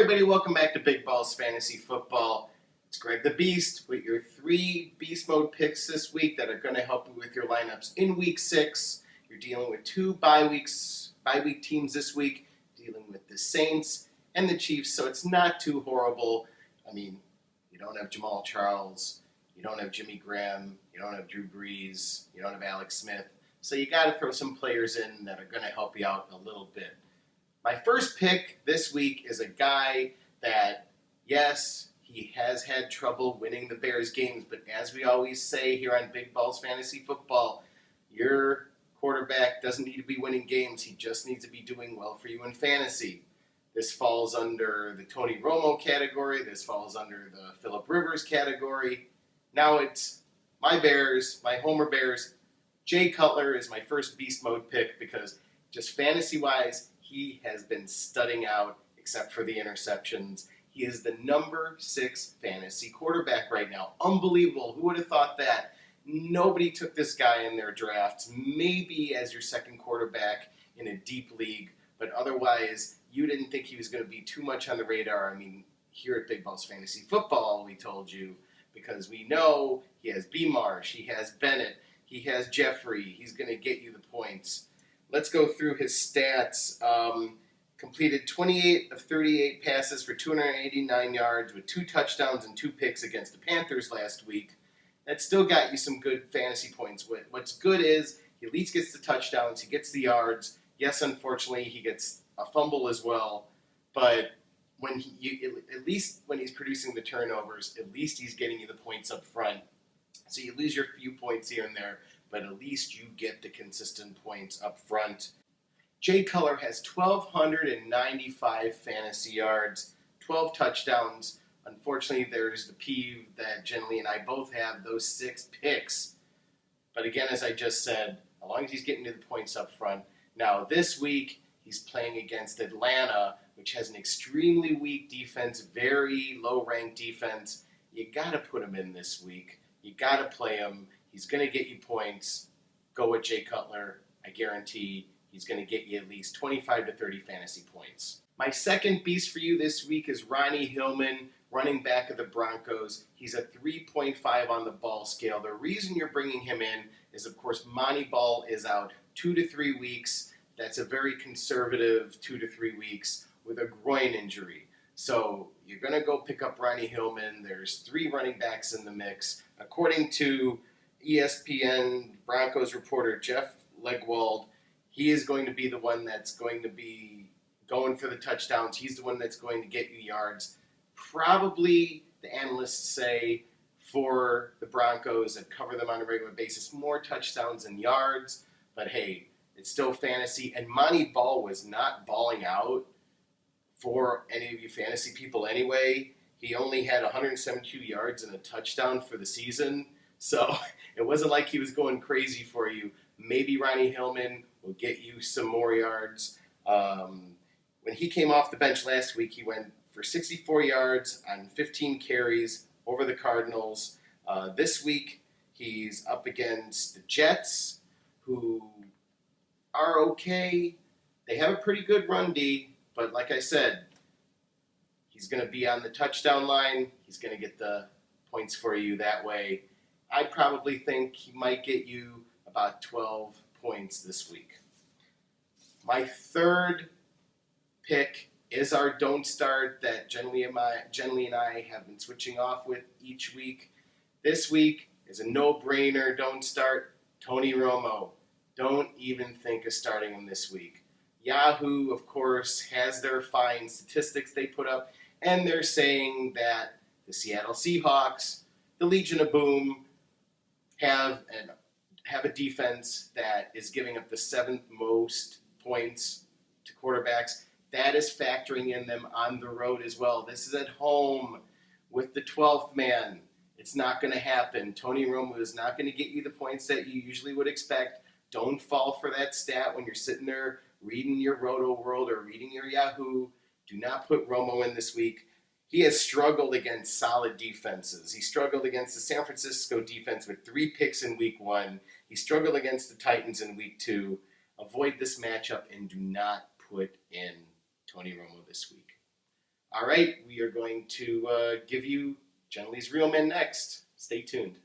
everybody, welcome back to Big Balls Fantasy Football. It's Greg the Beast with your 3 Beast Mode picks this week that are going to help you with your lineups in Week 6. You're dealing with 2 bye week teams this week, dealing with the Saints and the Chiefs, so it's not too horrible. I mean, you don't have Jamal Charles, you don't have Jimmy Graham, you don't have Drew Brees, you don't have Alex Smith, so you got to throw some players in that are going to help you out a little bit. My first pick this week is a guy that, yes, he has had trouble winning the Bears games, but as we always say here on Big Balls Fantasy Football, your quarterback doesn't need to be winning games. He just needs to be doing well for you in fantasy. This falls under the Tony Romo category. This falls under the Phillip Rivers category. Now it's my Bears, my Homer Bears. Jay Cutler is my first beast mode pick because just fantasy-wise, he has been studding out except for the interceptions. He is the number 6 fantasy quarterback right now. Unbelievable. Who would have thought that? Nobody took this guy in their drafts, maybe as your second quarterback in a deep league, but otherwise you didn't think he was going to be too much on the radar. I mean, here at Big Balls Fantasy Football, we told you, because we know he has B. Marsh, he has Bennett, he has Jeffrey, he's going to get you the points. Let's go through his stats. Completed 28 of 38 passes for 289 yards with 2 touchdowns and 2 picks against the Panthers last week. That still got you some good fantasy points. What's good is he at least gets the touchdowns, he gets the yards. Yes, unfortunately, he gets a fumble as well. But when at least when he's producing the turnovers, at least he's getting you the points up front. So you lose your few points here and there, but at least you get the consistent points up front. Jay Cutler has 1,295 fantasy yards, 12 touchdowns. Unfortunately, there's the peeve that Jenley and I both have, those 6 picks. But again, as I just said, as long as he's getting to the points up front. Now, this week, he's playing against Atlanta, which has an extremely weak defense, very low-ranked defense. You got to put him in this week. You got to play him. He's going to get you points. Go with Jay Cutler. I guarantee he's going to get you at least 25 to 30 fantasy points. My second beast for you this week is Ronnie Hillman, running back of the Broncos. He's a 3.5 on the ball scale. The reason you're bringing him in is, of course, Monty Ball is out 2 to 3 weeks. That's a very conservative 2 to 3 weeks with a groin injury. So you're going to go pick up Ronnie Hillman. There's 3 running backs in the mix. According to ESPN Broncos reporter Jeff Legwold, he is going to be the one that's going to be going for the touchdowns. He's the one that's going to get you yards. Probably, the analysts say, for the Broncos that cover them on a regular basis, more touchdowns than yards. But hey, it's still fantasy. And Monty Ball was not balling out for any of you fantasy people anyway. He only had 172 yards and a touchdown for the season. So it wasn't like he was going crazy for you. Maybe Ronnie Hillman will get you some more yards. When he came off the bench last week, he went for 64 yards on 15 carries over the Cardinals. This week, he's up against the Jets, who are okay. They have a pretty good run D, but like I said, he's going to be on the touchdown line. He's going to get the points for you that way. I probably think he might get you about 12 points this week. My third pick is our don't start that Jenley and I have been switching off with each week. This week is a no-brainer don't start, Tony Romo. Don't even think of starting him this week. Yahoo, of course, has their fine statistics they put up, and they're saying that the Seattle Seahawks, the Legion of Boom, have a defense that is giving up the 7th most points to quarterbacks. That is factoring in them on the road as well. This is at home with the 12th man. It's not going to happen. Tony Romo is not going to get you the points that you usually would expect. Don't fall for that stat when you're sitting there reading your Roto World or reading your Yahoo. Do not put Romo in this week. He has struggled against solid defenses. He struggled against the San Francisco defense with 3 picks in week 1. He struggled against the Titans in week 2. Avoid this matchup and do not put in Tony Romo this week. All right, we are going to give you Genlee's Real Men next. Stay tuned.